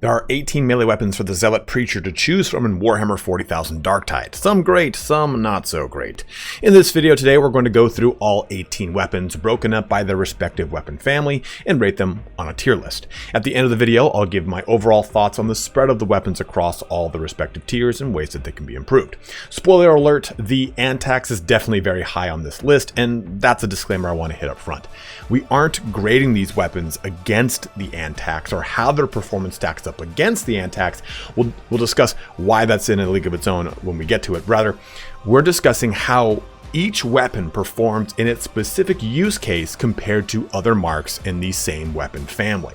There are 18 melee weapons for the Zealot Preacher to choose from in Warhammer 40,000 Darktide. Some great, some not so great. In this video today, we're going to go through all 18 weapons, broken up by their respective weapon family, and rate them on a tier list. At the end of the video, I'll give my overall thoughts on the spread of the weapons across all the respective tiers and ways that they can be improved. Spoiler alert, the Antax is definitely very high on this list, and that's a disclaimer I want to hit up front. We aren't grading these weapons against the Antax or how their performance stacks up against the Antax. We'll discuss why that's in a league of its own when we get to it. Rather, we're discussing how each weapon performs in its specific use case compared to other marks in the same weapon family.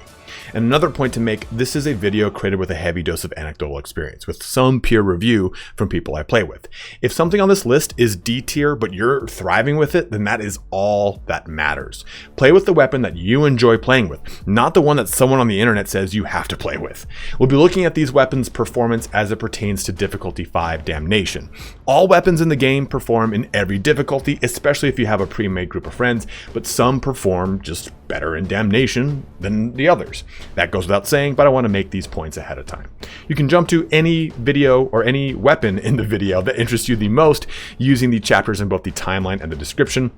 And another point to make, this is a video created with a heavy dose of anecdotal experience, with some peer review from people I play with. If something on this list is D tier, but you're thriving with it, then that is all that matters. Play with the weapon that you enjoy playing with, not the one that someone on the internet says you have to play with. We'll be looking at these weapons' performance as it pertains to difficulty 5 Damnation. All weapons in the game perform in every difficulty, especially if you have a pre-made group of friends, but some perform just better in Damnation than the others. That goes without saying, but I want to make these points ahead of time. You can jump to any video or any weapon in the video that interests you the most using the chapters in both the timeline and the description.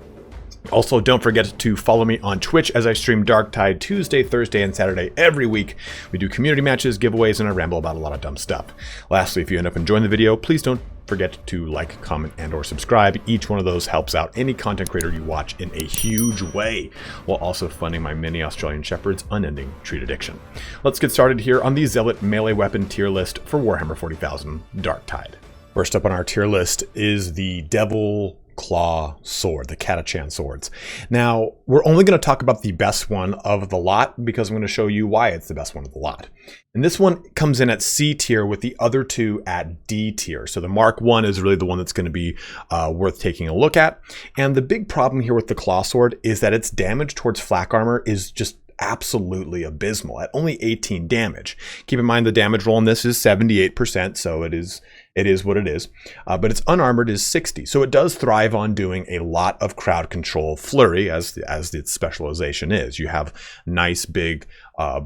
Also, don't forget to follow me on Twitch as I stream Darktide Tuesday, Thursday, and Saturday every week. We do community matches, giveaways, and I ramble about a lot of dumb stuff. Lastly, if you end up enjoying the video, please don't forget to like, comment, and or subscribe. Each one of those helps out any content creator you watch in a huge way, while also funding my mini Australian Shepherd's unending treat addiction. Let's get started here on the Zealot melee weapon tier list for Warhammer 40,000 Darktide. First up on our tier list is the Devil Claw sword, the Catachan swords. Now, we're only going to talk about the best one of the lot because I'm going to show you why it's the best one of the lot. And this one comes in at C tier with the other two at D tier. So the Mark 1 is really the one that's going to be worth taking a look at. And the big problem here with the Claw sword is that its damage towards flak armor is just absolutely abysmal at only 18 damage. Keep in mind the damage roll on this is 78%, so it is what it is, but its unarmored is 60, so it does thrive on doing a lot of crowd control flurry as its specialization is. You have nice big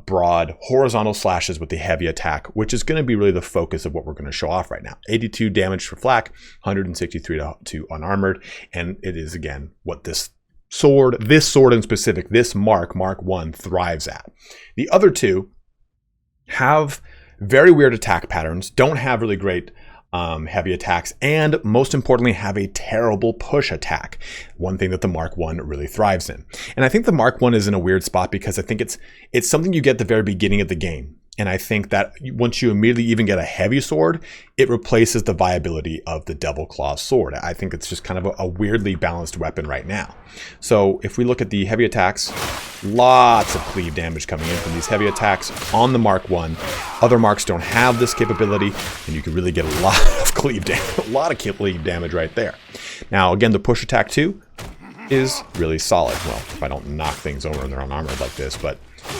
broad horizontal slashes with the heavy attack, which is going to be really the focus of what we're going to show off right now. 82 damage for flak, 163 to unarmored, and it is again what this sword in specific, this Mark 1 thrives at. The other two have very weird attack patterns, don't have really great heavy attacks, and most importantly have a terrible push attack, one thing that the Mark 1 really thrives in. And I think the Mark 1 is in a weird spot because I think it's something you get at the very beginning of the game. And I think that once you immediately even get a heavy sword, it replaces the viability of the Devil Claw sword. I think it's just kind of a weirdly balanced weapon right now. So if we look at the heavy attacks, lots of cleave damage coming in from these heavy attacks on the Mark 1. Other marks don't have this capability, and you can really get a lot of cleave damage right there. Now, again, the push attack too is really solid. Well, if I don't knock things over and they're unarmored like this, but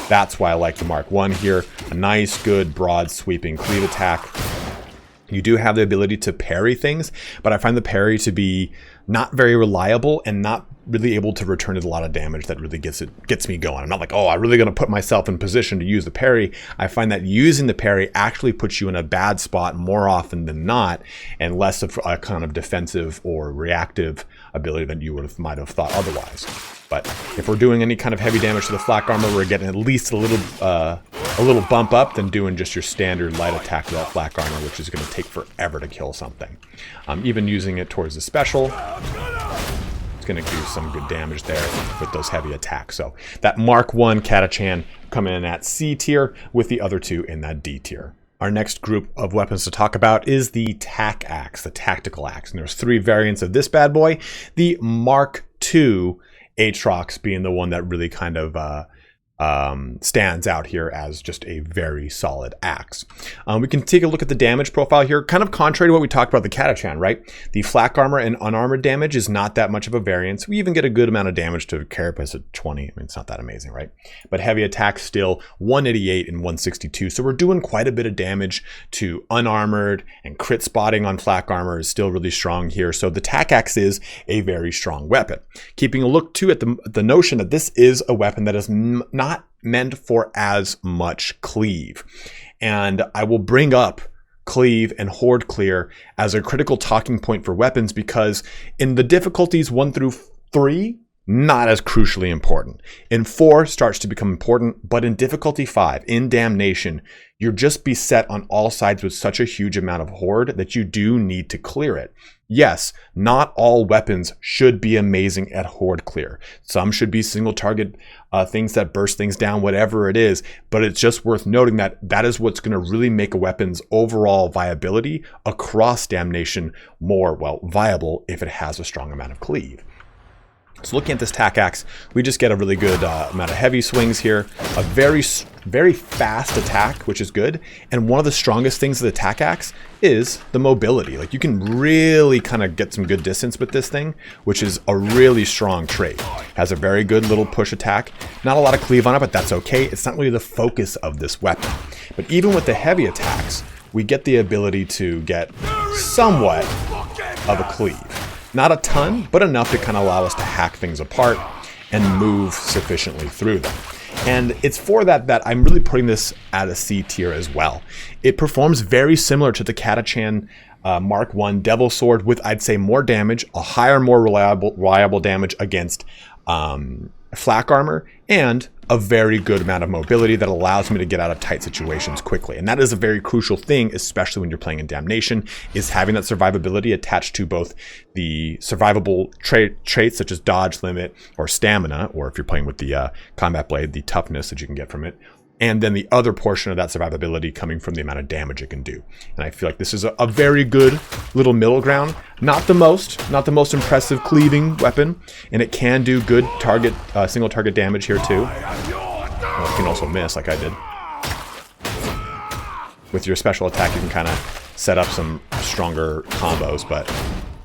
that's why I like the Mark 1 here. A nice, good, broad, sweeping cleave attack. You do have the ability to parry things, but I find the parry to be not very reliable and not really able to return a lot of damage that really gets me going. I'm not like, oh, I'm really going to put myself in position to use the parry. I find that using the parry actually puts you in a bad spot more often than not, and less of a kind of defensive or reactive ability than you might have thought otherwise. But if we're doing any kind of heavy damage to the flak armor, we're getting at least a little bump up than doing just your standard light attack to that flak armor, which is going to take forever to kill something. Even using it towards the special, it's going to do some good damage there with those heavy attacks. So that Mark 1 Catachan coming in at C tier with the other two in that D tier. Our next group of weapons to talk about is the TAC axe, the tactical axe. And there's 3 variants of this bad boy. The Mark 2 Aatrox being the one that really kind of stands out here as just a very solid axe. We can take a look at the damage profile here, kind of contrary to what we talked about the Catachan, right? The flak armor and unarmored damage is not that much of a variance. We even get a good amount of damage to Carapace at 20. I mean, it's not that amazing, right? But heavy attack still 188 and 162. So we're doing quite a bit of damage to unarmored, and crit spotting on flak armor is still really strong here. So the TAC axe is a very strong weapon. Keeping a look too at the notion that this is a weapon that is not meant for as much cleave. And I will bring up cleave and horde clear as a critical talking point for weapons, because in the difficulties 1 through 3, not as crucially important. In 4 starts to become important, but in difficulty 5, in Damnation, you're just beset on all sides with such a huge amount of horde that you do need to clear it. Yes, not all weapons should be amazing at horde clear. Some should be single target things that burst things down, whatever it is, but it's just worth noting that that is what's going to really make a weapon's overall viability across Damnation more, well, viable if it has a strong amount of cleave. So looking at this tack axe, we just get a really good amount of heavy swings here, a very fast attack, which is good. And one of the strongest things of the tack axe is the mobility. Like, you can really kind of get some good distance with this thing, which is a really strong trait. Has a very good little push attack. Not a lot of cleave on it, but that's okay. It's not really the focus of this weapon. But even with the heavy attacks, we get the ability to get somewhat of a cleave. Not a ton, but enough to kind of allow us to hack things apart and move sufficiently through them. And it's for that I'm really putting this at a C tier as well. It performs very similar to the Catachan Mark I Devil Sword with, I'd say, more damage, a higher, more reliable damage against flak armor, and a very good amount of mobility that allows me to get out of tight situations quickly. And that is a very crucial thing, especially when you're playing in Damnation, is having that survivability attached to both the survivable traits such as dodge, limit, or stamina, or if you're playing with the combat blade, the toughness that you can get from it. And then the other portion of that survivability coming from the amount of damage it can do. And I feel like this is a very good little middle ground. Not the most impressive cleaving weapon, and it can do good target, single target damage here too. Well, you can also miss like I did. With your special attack, you can kind of set up some stronger combos, but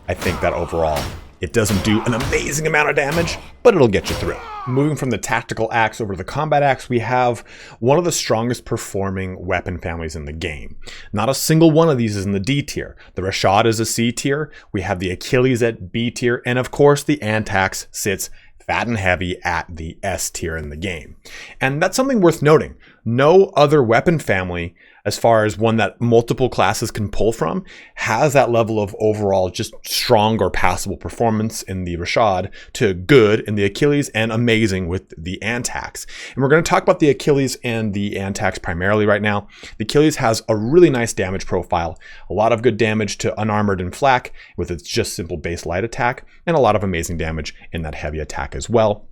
I think that overall, it doesn't do an amazing amount of damage, but it'll get you through. Moving from the tactical axe over to the combat axe, we have one of the strongest performing weapon families in the game. Not a single one of these is in the D tier. The Rashad is a C tier, we have the Achilles at B tier, and of course the Antax sits fat and heavy at the S tier in the game. And that's something worth noting. No other weapon family, as far as one that multiple classes can pull from, has that level of overall just strong or passable performance in the Rashad to good in the Achilles and amazing with the Antax. And we're going to talk about the Achilles and the Antax primarily right now. The Achilles has a really nice damage profile, a lot of good damage to unarmored and flak with its just simple base light attack, and a lot of amazing damage in that heavy attack as well.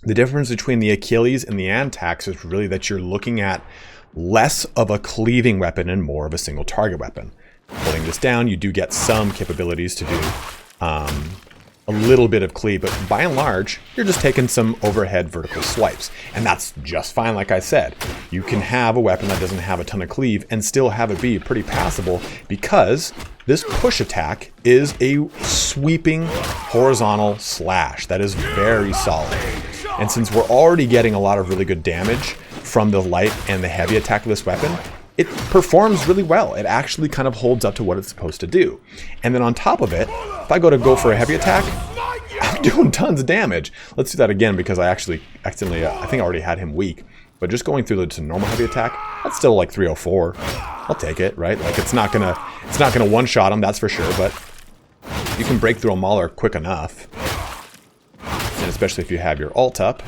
The difference between the Achilles and the Antax is really that you're looking at less of a cleaving weapon and more of a single target weapon. Pulling this down, you do get some capabilities to do a little bit of cleave, but by and large, you're just taking some overhead vertical swipes. And that's just fine, like I said. You can have a weapon that doesn't have a ton of cleave and still have it be pretty passable, because this push attack is a sweeping horizontal slash that is very solid. And since we're already getting a lot of really good damage from the light and the heavy attack of this weapon, it performs really well. It actually kind of holds up to what it's supposed to do. And then on top of it, if I go for a heavy attack, I'm doing tons of damage. Let's do that again, because I actually accidentally, I think I already had him weak. But just going through the normal heavy attack, that's still like 304. I'll take it, right? Like, it's not gonna one-shot him, that's for sure, but you can break through a mauler quick enough. And especially if you have your ult up,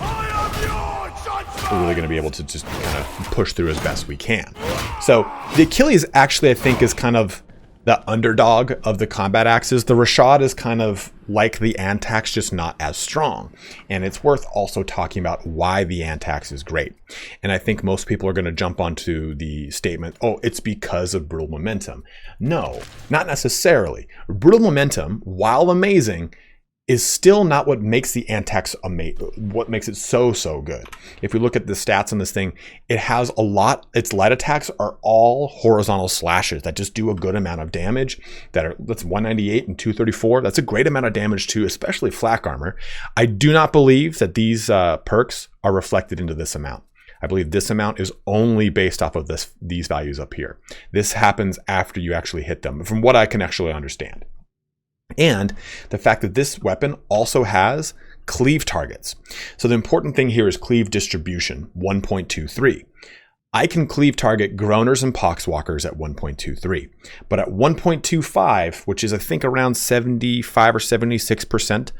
we're really going to be able to just kind of push through as best we can. So the Achilles actually, I think, is kind of the underdog of the combat axes. The Rashad is kind of like the Antax, just not as strong. And it's worth also talking about why the Antax is great. And I think most people are going to jump onto the statement, oh, it's because of brutal momentum. No, not necessarily. Brutal momentum, while amazing, is still not what makes the Antax what makes it so good. If we look at the stats on this thing, it has a lot, its light attacks are all horizontal slashes that just do a good amount of damage. That's 198 and 234. That's a great amount of damage too, especially flak armor. I do not believe that these perks are reflected into this amount. I believe this amount is only based off of these values up here. This happens after you actually hit them, from what I can actually understand. And the fact that this weapon also has cleave targets. So the important thing here is cleave distribution, 1.23. I can cleave target Groaners and Poxwalkers at 1.23, but at 1.25, which is I think around 75 or 76%,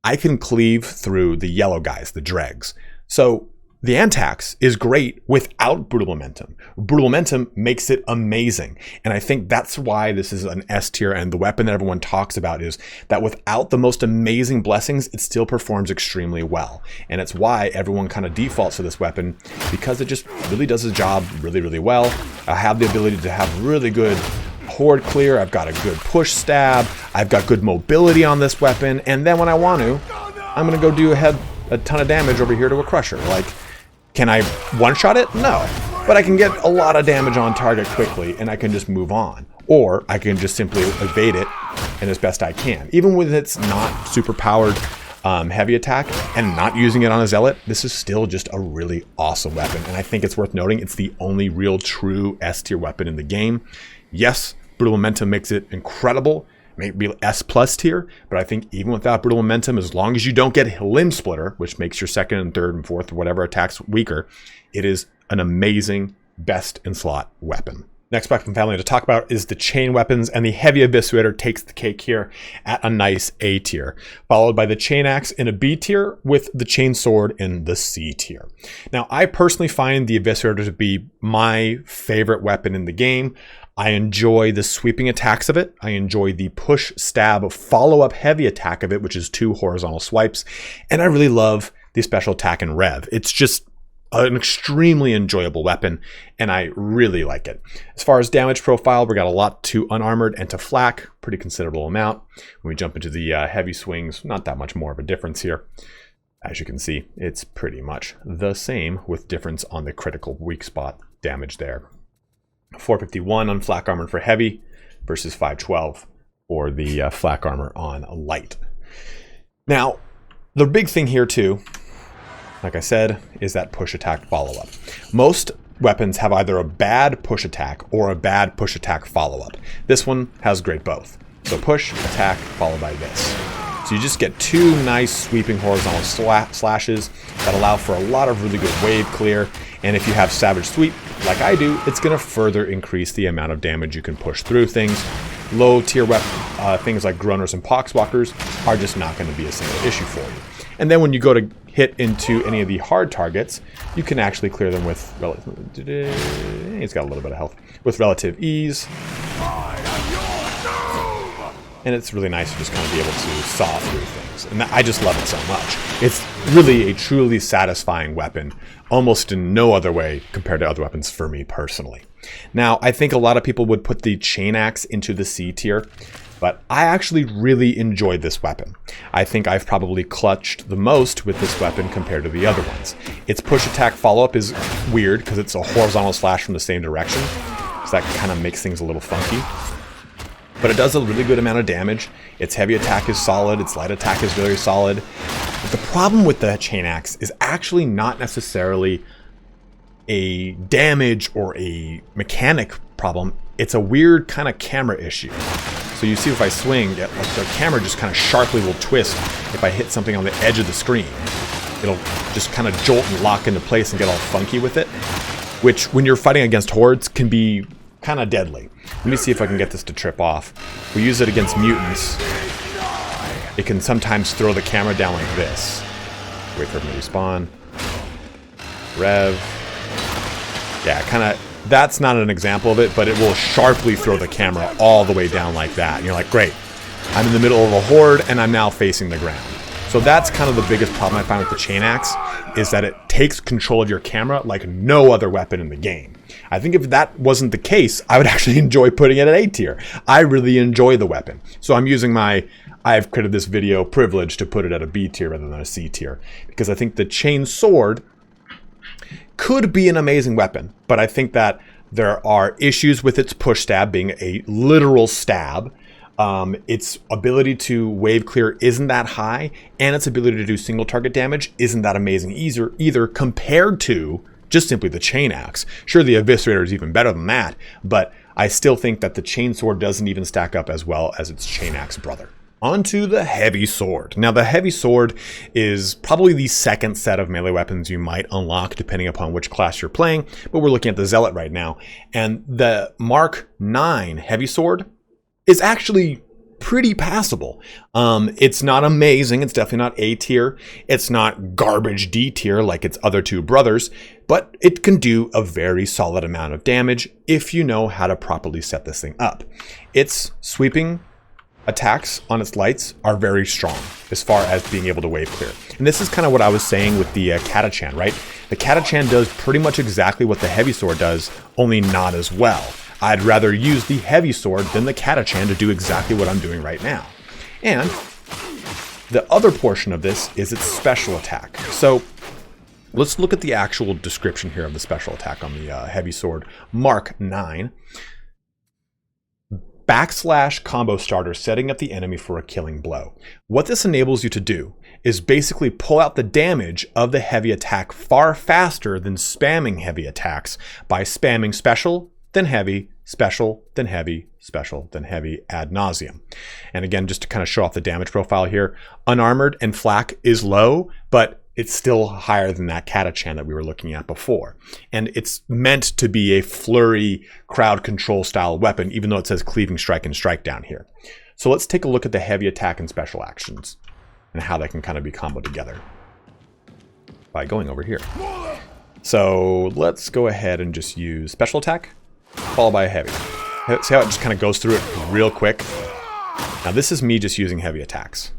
I can cleave through the yellow guys, the dregs. So the Antax is great without Brutal Momentum. Brutal Momentum makes it amazing. And I think that's why this is an S tier, and the weapon that everyone talks about is that without the most amazing blessings, it still performs extremely well. And it's why everyone kind of defaults to this weapon, because it just really does its job really, really well. I have the ability to have really good horde clear. I've got a good push stab. I've got good mobility on this weapon. And then when I want to, I'm going to go do a ton of damage over here to a Crusher. Like, can I one-shot it? No. But I can get a lot of damage on target quickly, and I can just move on. Or I can just simply evade it and as best I can. Even with its not super powered heavy attack and not using it on a Zealot, this is still just a really awesome weapon. And I think it's worth noting it's the only real true S tier weapon in the game. Yes, Brutal Momentum makes it incredible. Maybe S plus tier, but I think even without Brutal Momentum, as long as you don't get Limb Splitter, which makes your second and third and fourth or whatever attacks weaker, it is an amazing best in slot weapon. Next weapon family to talk about is the chain weapons, and the Heavy Eviscerator takes the cake here at a nice A tier, followed by the Chain Axe in a B tier with the Chain Sword in the C tier. Now, I personally find the Eviscerator to be my favorite weapon in the game. I enjoy the sweeping attacks of it. I enjoy the push stab follow-up heavy attack of it, which is 2 horizontal swipes. And I really love the special attack and rev. It's just an extremely enjoyable weapon, and I really like it. As far as damage profile, we got a lot to unarmored and to flak, pretty considerable amount. When we jump into the heavy swings, not that much more of a difference here. As you can see, it's pretty much the same with difference on the critical weak spot damage there. 451 on flak armor for heavy versus 512 for the flak armor on light. Now, the big thing here too, like I said, is that push attack follow-up. Most weapons have either a bad push attack or a bad push attack follow-up. This one has great both. So push, attack, followed by this. So you just get 2 nice sweeping horizontal slashes that allow for a lot of really good wave clear. And if you have Savage Sweep, like I do, it's going to further increase the amount of damage you can push through things. Low tier weapon, things like Groaners and Poxwalkers are just not going to be a single issue for you. And then when you go to hit into any of the hard targets, you can actually clear them with relative... He's got a little bit of health. With relative ease. And it's really nice to just kind of be able to saw through things. And I just love it so much. It's really a truly satisfying weapon, almost in no other way compared to other weapons for me personally. Now, I think a lot of people would put the Chain Axe into the C tier, but I actually really enjoyed this weapon. I think I've probably clutched the most with this weapon compared to the other ones. Its push attack follow-up is weird because it's a horizontal slash from the same direction, so that kind of makes things a little funky. But it does a really good amount of damage. Its heavy attack is solid. Its light attack is very solid. But the problem with the Chain Axe is actually not necessarily a damage or a mechanic problem. It's a weird kind of camera issue. So you see if I swing, like the camera just kind of sharply will twist if I hit something on the edge of the screen. It'll just kind of jolt and lock into place and get all funky with it, which when you're fighting against hordes can be kind of deadly. Let me see if I can get this to trip off. We use it against mutants. It can sometimes throw the camera down like this. Wait for him to respawn. Rev. Yeah, kind of, that's not an example of it, but it will sharply throw the camera all the way down like that. And you're like, great, I'm in the middle of a horde and I'm now facing the ground. So that's kind of the biggest problem I find with the Chain Axe, is that it takes control of your camera like no other weapon in the game. I think if that wasn't the case, I would actually enjoy putting it at A tier. I really enjoy the weapon. So I'm using I've created this video privilege to put it at a B tier rather than a C tier, because I think the Chain Sword could be an amazing weapon, but I think that there are issues with its push stab being a literal stab. Its ability to wave clear isn't that high, and its ability to do single target damage isn't that amazing either compared to just simply the Chain Axe. Sure, the Eviscerator is even better than that, but I still think that the Chain Sword doesn't even stack up as well as its Chain Axe brother. onto the heavy sword. Now the heavy sword is probably the second set of melee weapons you might unlock depending upon which class you're playing, but we're looking at the Zealot right now. And the Mark 9 heavy sword is actually pretty passable. It's not amazing. It's definitely not A tier. It's not garbage D tier like its other two brothers, but it can do a very solid amount of damage if you know how to properly set this thing up. Its sweeping attacks on its lights are very strong as far as being able to wave clear. And this is kind of what I was saying with the Catachan, right? The Catachan does pretty much exactly what the heavy sword does, only not as well. I'd rather use the heavy sword than the Catachan to do exactly what I'm doing right now. And the other portion of this is its special attack. So let's look at the actual description here of the special attack on the heavy sword Mark 9. / combo starter, setting up the enemy for a killing blow. What this enables you to do is basically pull out the damage of the heavy attack far faster than spamming heavy attacks by spamming special, then heavy, special, then heavy, special, then heavy ad nauseum. And again, just to kind of show off the damage profile here, unarmored and flak is low, but it's still higher than that Catachan that we were looking at before. And it's meant to be a flurry crowd control style weapon, even though it says cleaving strike and strike down here. So let's take a look at the heavy attack and special actions and how they can kind of be comboed together by going over here. So let's go ahead and just use special attack, followed by a heavy. See how it just kind of goes through it real quick? Now this is me just using heavy attacks.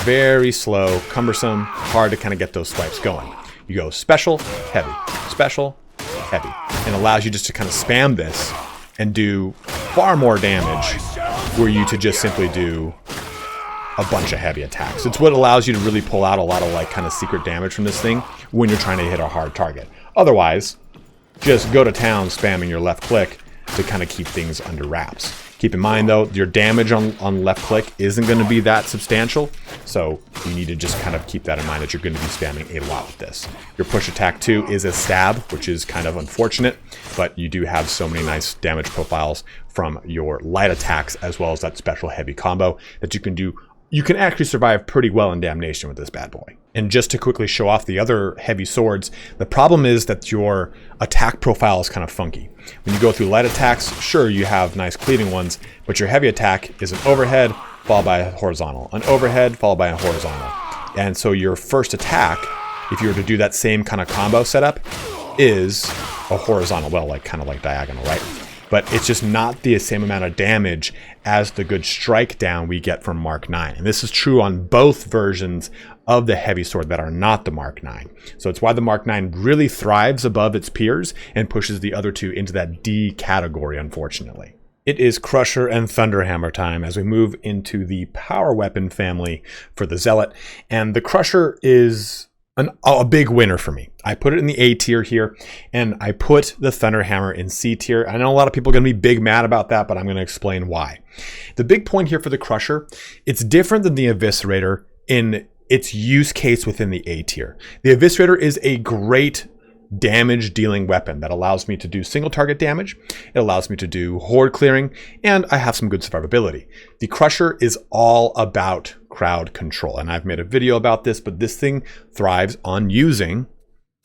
Very slow, cumbersome, hard to kind of get those swipes going. You go special, heavy, and allows you just to kind of spam this and do far more damage were you to just simply do a bunch of heavy attacks. It's what allows you to really pull out a lot of like kind of secret damage from this thing when you're trying to hit a hard target. Otherwise, just go to town spamming your left click to kind of keep things under wraps. Keep in mind though, your damage on left click isn't going to be that substantial, so you need to just kind of keep that in mind that you're going to be spamming a lot with this. Your push attack 2 is a stab, which is kind of unfortunate, but you do have so many nice damage profiles from your light attacks as well as that special heavy combo that you can do. You can actually survive pretty well in Damnation with this bad boy. And just to quickly show off the other heavy swords, the problem is that your attack profile is kind of funky. When you go through light attacks, sure, you have nice cleaving ones, but your heavy attack is an overhead followed by a horizontal, an overhead followed by a horizontal. And so your first attack, if you were to do that same kind of combo setup, is a horizontal, well, like kind of like diagonal, right? But it's just not the same amount of damage as the good strike down we get from Mark 9. And this is true on both versions of the heavy sword that are not the Mark 9. So it's why the Mark 9 really thrives above its peers and pushes the other two into that D category, unfortunately. It is Crusher and Thunderhammer time as we move into the power weapon family for the Zealot. And the Crusher is a big winner for me. I put it in the A tier here, and I put the Thunderhammer in C tier. I know a lot of people are going to be big mad about that, but I'm going to explain why. The big point here for the Crusher, it's different than the Eviscerator in its use case within the A tier. The Eviscerator is a great damage dealing weapon that allows me to do single target damage. It allows me to do horde clearing, and I have some good survivability. The Crusher is all about crowd control, and I've made a video about this, but this thing thrives on using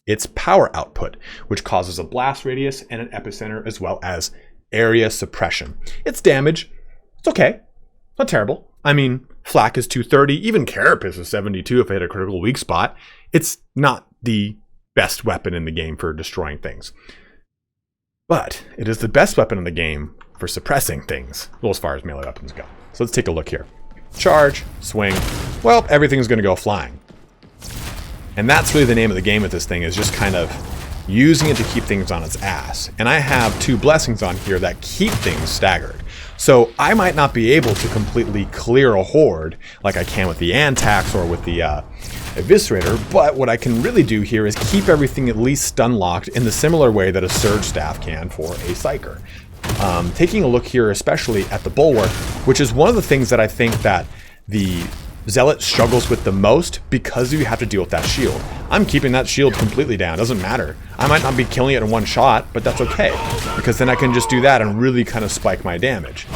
its power output, which causes a blast radius and an epicenter as well as area suppression. Its damage, it's okay, not terrible. I mean, flak is 230, even carapace is 72 if I hit a critical weak spot. It's not the best weapon in the game for destroying things, but it is the best weapon in the game for suppressing things, well, as far as melee weapons go. So let's take a look here. Charge, swing, well, everything's going to go flying. And that's really the name of the game with this thing, is just kind of using it to keep things on its ass. And I have 2 blessings on here that keep things staggered. So I might not be able to completely clear a horde like I can with the Antax or with the Eviscerator, but what I can really do here is keep everything at least stun locked in the similar way that a Surge Staff can for a Psyker. Taking a look here especially at the Bulwark, which is one of the things that I think that the Zealot struggles with the most because you have to deal with that shield. I'm keeping that shield completely down, doesn't matter. I might not be killing it in one shot, but that's okay, because then I can just do that and really kind of spike my damage.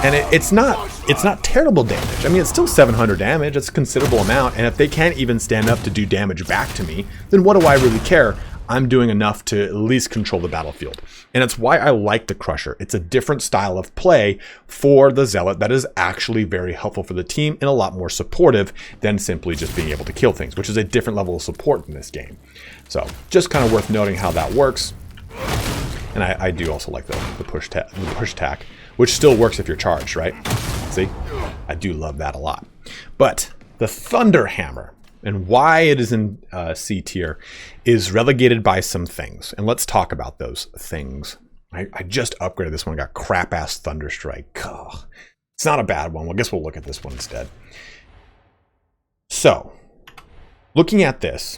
And it's not terrible damage. I mean, it's still 700 damage. It's a considerable amount. And if they can't even stand up to do damage back to me, then what do I really care? I'm doing enough to at least control the battlefield. And it's why I like the Crusher. It's a different style of play for the Zealot that is actually very helpful for the team and a lot more supportive than simply just being able to kill things, which is a different level of support in this game. So just kind of worth noting how that works. And I do also like the push attack, which still works if you're charged, right? See? I do love that a lot. But the Thunder Hammer, and why it is in C tier, is relegated by some things. And let's talk about those things. I just upgraded this one. I got crap-ass Thunderstrike. Ugh. It's not a bad one. Well, I guess we'll look at this one instead. So, looking at this,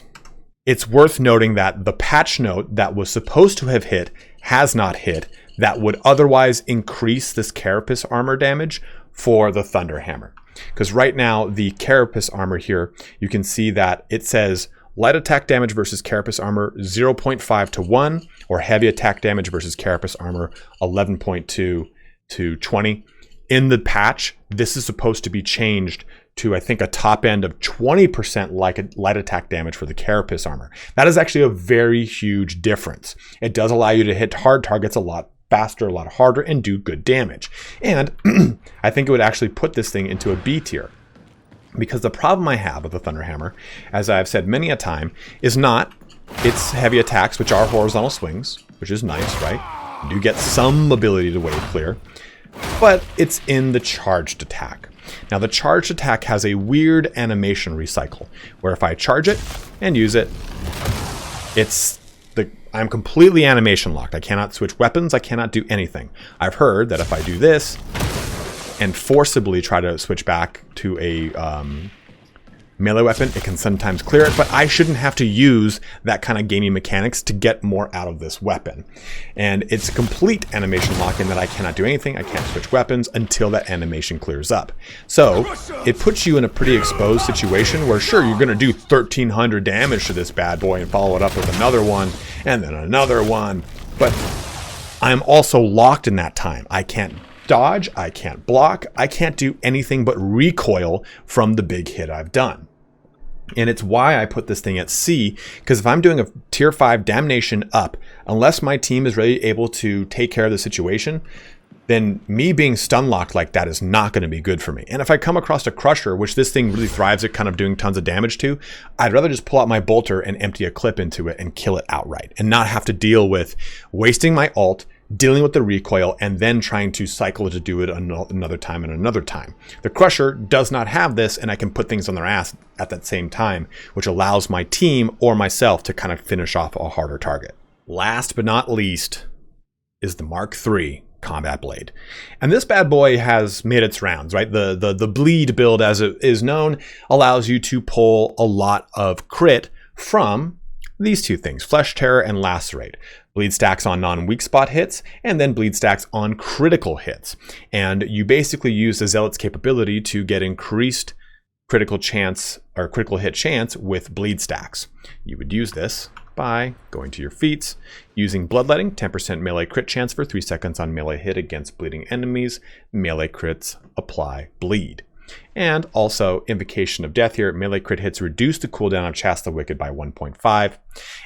it's worth noting that the patch note that was supposed to have hit has not hit, that would otherwise increase this Carapace armor damage for the Thunder Hammer. Because right now, the Carapace armor here, you can see that it says light attack damage versus Carapace armor 0.5 to 1, or heavy attack damage versus Carapace armor 11.2 to 20. In the patch, this is supposed to be changed to, I think, a top end of 20% light attack damage for the Carapace armor. That is actually a very huge difference. It does allow you to hit hard targets a lot faster, a lot harder, and do good damage. And I think it would actually put this thing into a B tier. Because the problem I have with the Thunder Hammer, as I've said many a time, is not its heavy attacks, which are horizontal swings, which is nice, right? You do get some ability to wave clear, but it's in the charged attack. Now, the charged attack has a weird animation recycle, where if I charge it and use it, I'm completely animation locked. I cannot switch weapons. I cannot do anything. I've heard that if I do this and forcibly try to switch back to a melee weapon, it can sometimes clear it, but I shouldn't have to use that kind of gaming mechanics to get more out of this weapon. And it's complete animation lock in that I cannot do anything. I can't switch weapons until that animation clears up. So it puts you in a pretty exposed situation where, sure, you're going to do 1,300 damage to this bad boy and follow it up with another one and then another one. But I'm also locked in that time. I can't dodge, I can't block, I can't do anything but recoil from the big hit I've done. And it's why I put this thing at C, because if I'm doing a tier 5 damnation up, unless my team is really able to take care of the situation, then me being stun locked like that is not going to be good for me. And if I come across a Crusher, which this thing really thrives at kind of doing tons of damage to, I'd rather just pull out my bolter and empty a clip into it and kill it outright, and not have to deal with wasting my ult, dealing with the recoil, and then trying to cycle to do it another time and another time. The Crusher does not have this, and I can put things on their ass at that same time, which allows my team or myself to kind of finish off a harder target. Last but not least is the Mark III Combat Blade. And this bad boy has made its rounds, right? The bleed build, as it is known, allows you to pull a lot of crit from these two things, Flesh Terror and Lacerate. Bleed stacks on non-weak spot hits, and then bleed stacks on critical hits. And you basically use the Zealot's capability to get increased critical chance or critical hit chance with bleed stacks. You would use this by going to your feats, using Bloodletting, 10% melee crit chance for 3 seconds on melee hit against bleeding enemies. Melee crits apply bleed. And also Invocation of Death here. Melee crit hits reduce the cooldown of Chast the Wicked by 1.5.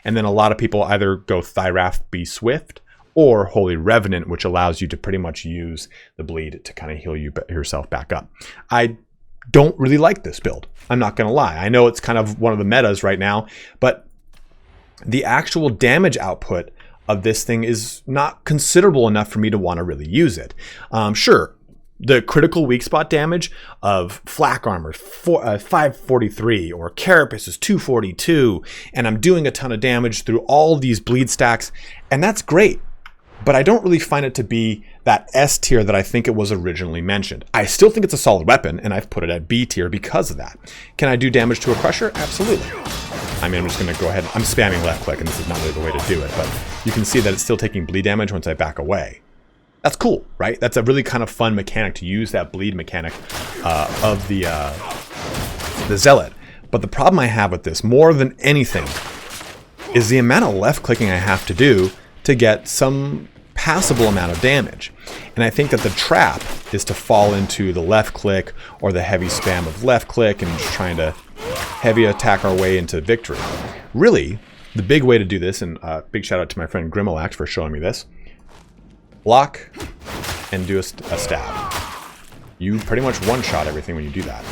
And then a lot of people either go Thyraf Be Swift or Holy Revenant, which allows you to pretty much use the bleed to kind of heal yourself back up. I don't really like this build. I'm not going to lie. I know it's kind of one of the metas right now, but the actual damage output of this thing is not considerable enough for me to want to really use it. Sure, the critical weak spot damage of Flak Armor 543 or Carapace is 242, and I'm doing a ton of damage through all these bleed stacks, and that's great. But I don't really find it to be that S tier that I think it was originally mentioned. I still think it's a solid weapon, and I've put it at B tier because of that. Can I do damage to a Crusher? Absolutely. I mean, I'm just going to go ahead. I'm spamming left click, and this is not really the way to do it, but you can see that it's still taking bleed damage once I back away. That's cool, right? That's a really kind of fun mechanic to use, that bleed mechanic of the Zealot. But the problem I have with this, more than anything, is the amount of left clicking I have to do to get some passable amount of damage. And I think that the trap is to fall into the left click or the heavy spam of left click and just trying to heavy attack our way into victory. Really, the big way to do this, and big shout out to my friend Grimalax for showing me this, block and do a stab. You pretty much one-shot everything when you do that.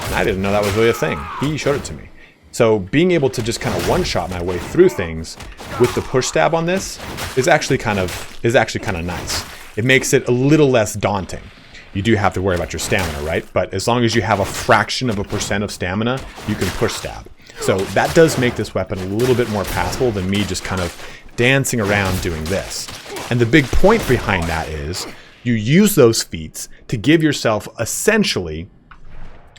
And I didn't know that was really a thing. He showed it to me. So being able to just kind of one-shot my way through things with the push stab on this is actually kind of nice. It makes it a little less daunting. You do have to worry about your stamina, right? But as long as you have a fraction of a percent of stamina, you can push stab. So that does make this weapon a little bit more passable than me just kind of dancing around doing this. And the big point behind that is you use those feats to give yourself essentially...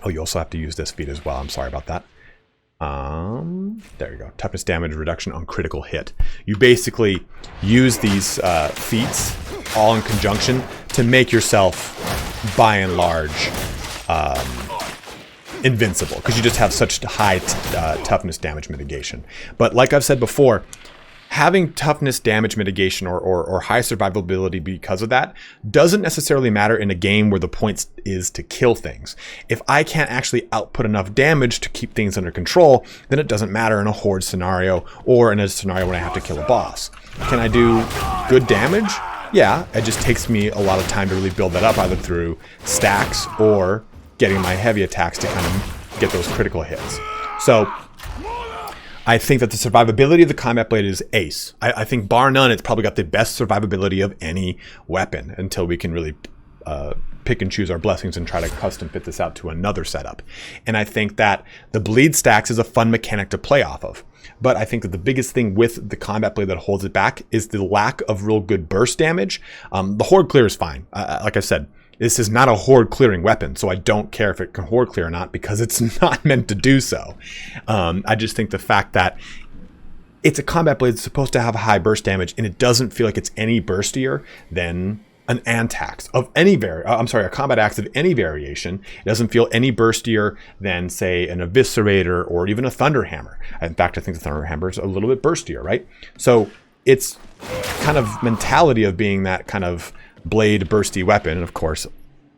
Oh, you also have to use this feat as well. I'm sorry about that. There you go. Toughness damage reduction on critical hit. You basically use these feats all in conjunction to make yourself, by and large, invincible, because you just have such high toughness damage mitigation. But like I've said before, having toughness damage mitigation or high survivability because of that doesn't necessarily matter in a game where the point is to kill things. If I can't actually output enough damage to keep things under control, then it doesn't matter in a horde scenario or in a scenario when I have to kill a boss. Can I do good damage? Yeah, it just takes me a lot of time to really build that up, either through stacks or getting my heavy attacks to kind of get those critical hits. So I think that the survivability of the combat blade is ace. I think bar none, it's probably got the best survivability of any weapon until we can really pick and choose our blessings and try to custom fit this out to another setup. And I think that the bleed stacks is a fun mechanic to play off of. But I think that the biggest thing with the combat blade that holds it back is the lack of real good burst damage. The horde clear is fine. Like I said, this is not a horde clearing weapon, so I don't care if it can horde clear or not because it's not meant to do so. I just think the fact that it's a combat blade that's supposed to have a high burst damage and it doesn't feel like it's any burstier than an antax of any a combat axe of any variation. It doesn't feel any burstier than, say, an eviscerator or even a thunderhammer. In fact, I think the thunderhammer is a little bit burstier, right? So it's kind of mentality of being that kind of blade bursty weapon, and of course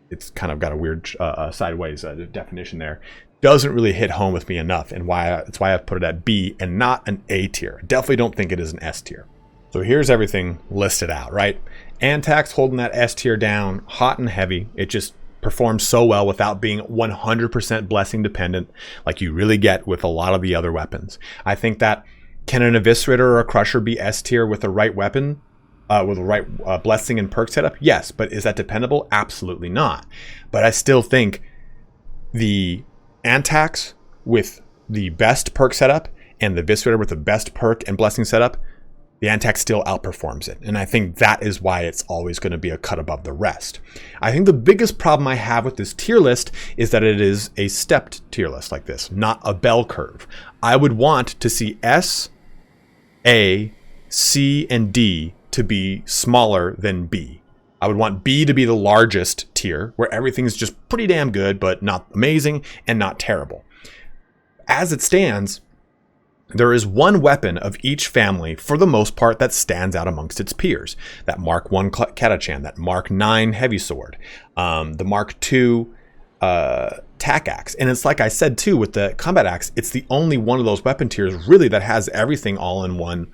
it's kind of got a weird sideways definition there, doesn't really hit home with me enough, and that's why I've put it at B and not an A tier. Definitely don't think it is an S tier. So here's everything listed out, right? Antax holding that S tier down, hot and heavy. It just performs so well without being 100% blessing dependent like you really get with a lot of the other weapons. I think that, can an eviscerator or a crusher be S tier with the right weapon? With the right blessing and perk setup? Yes, but is that dependable? Absolutely not. But I still think the Antax with the best perk setup and the Eviscerator with the best perk and blessing setup, the Antax still outperforms it. And I think that is why it's always going to be a cut above the rest. I think the biggest problem I have with this tier list is that it is a stepped tier list like this, not a bell curve. I would want to see S, A, C, and D to be smaller than B. I would want B to be the largest tier, where everything's just pretty damn good, but not amazing and not terrible. As it stands, there is one weapon of each family, for the most part, that stands out amongst its peers. That Mark 1 Catachan, that Mark 9 Heavy Sword, the Mark 2 Tac Axe. And it's like I said too, with the Combat Axe, it's the only one of those weapon tiers really that has everything all in one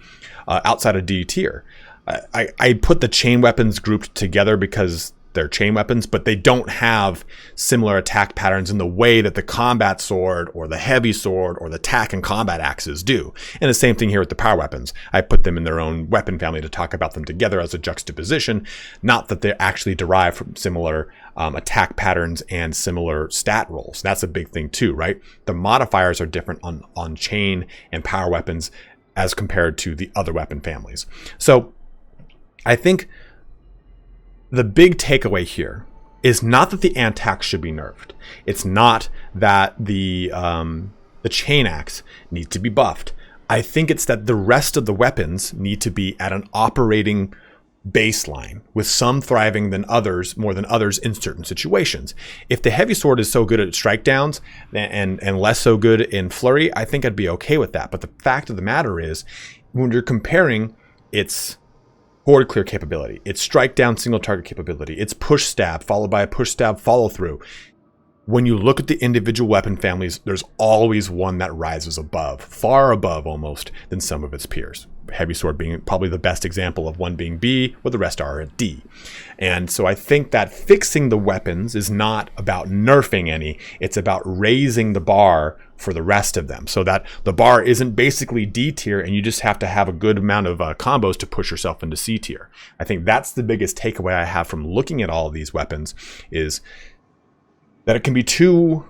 outside of D tier. I put the chain weapons grouped together because they're chain weapons, but they don't have similar attack patterns in the way that the combat sword or the heavy sword or the tac and combat axes do. And the same thing here with the power weapons. I put them in their own weapon family to talk about them together as a juxtaposition, not that they actually derive from similar attack patterns and similar stat rolls. That's a big thing too, right? The modifiers are different on chain and power weapons as compared to the other weapon families. So I think the big takeaway here is not that the Antax should be nerfed. It's not that the chain axe needs to be buffed. I think it's that the rest of the weapons need to be at an operating baseline, with some thriving than others, more than others in certain situations. If the heavy sword is so good at strike downs and less so good in flurry, I think I'd be okay with that. But the fact of the matter is, when you're comparing its horde clear capability. It's strike down single target capability. It's push stab followed by a push stab follow through. When you look at the individual weapon families, there's always one that rises above, far above almost, than some of its peers. Heavy sword being probably the best example of one being B, where the rest are at D. And so I think that fixing the weapons is not about nerfing any, it's about raising the bar for the rest of them, so that the bar isn't basically D tier and you just have to have a good amount of combos to push yourself into C tier. I think that's the biggest takeaway I have from looking at all of these weapons, is that it can be too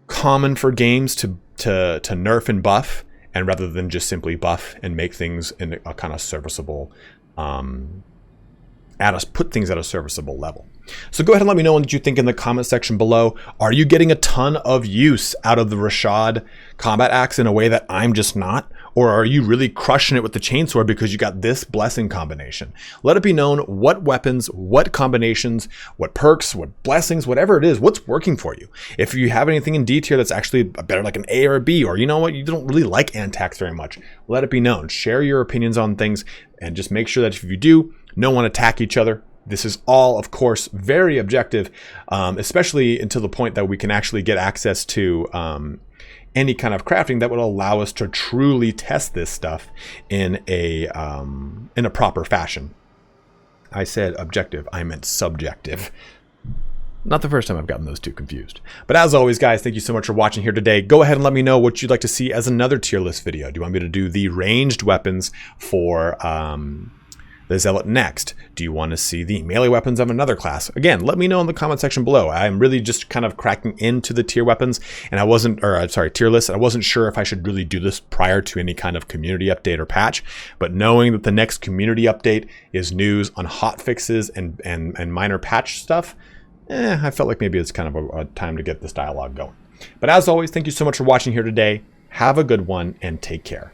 common for games to nerf and buff, and rather than just simply buff and make things in a kind of serviceable, put things at a serviceable level. So go ahead and let me know what you think in the comment section below. Are you getting a ton of use out of the Rashad combat axe in a way that I'm just not? Or are you really crushing it with the chainsword because you got this blessing combination? Let it be known what weapons, what combinations, what perks, what blessings, whatever it is, what's working for you. If you have anything in D tier that's actually better, like an A or a B, or you know what, you don't really like Antax very much, let it be known. Share your opinions on things, and just make sure that if you do, no one attack each other. This is all, of course, very objective, especially until the point that we can actually get access to any kind of crafting that would allow us to truly test this stuff in a proper fashion. I said objective, I meant subjective. Not the first time I've gotten those two confused. But as always, guys, thank you so much for watching here today. Go ahead and let me know what you'd like to see as another tier list video. Do you want me to do the ranged weapons for the Zealot next? Do you want to see the melee weapons of another class? Again, let me know in the comment section below. I'm really just kind of cracking into the tier weapons, and tier list. I wasn't sure if I should really do this prior to any kind of community update or patch, but knowing that the next community update is news on hot fixes and minor patch stuff, I felt like maybe it's kind of a time to get this dialogue going. But as always, thank you so much for watching here today. Have a good one and take care.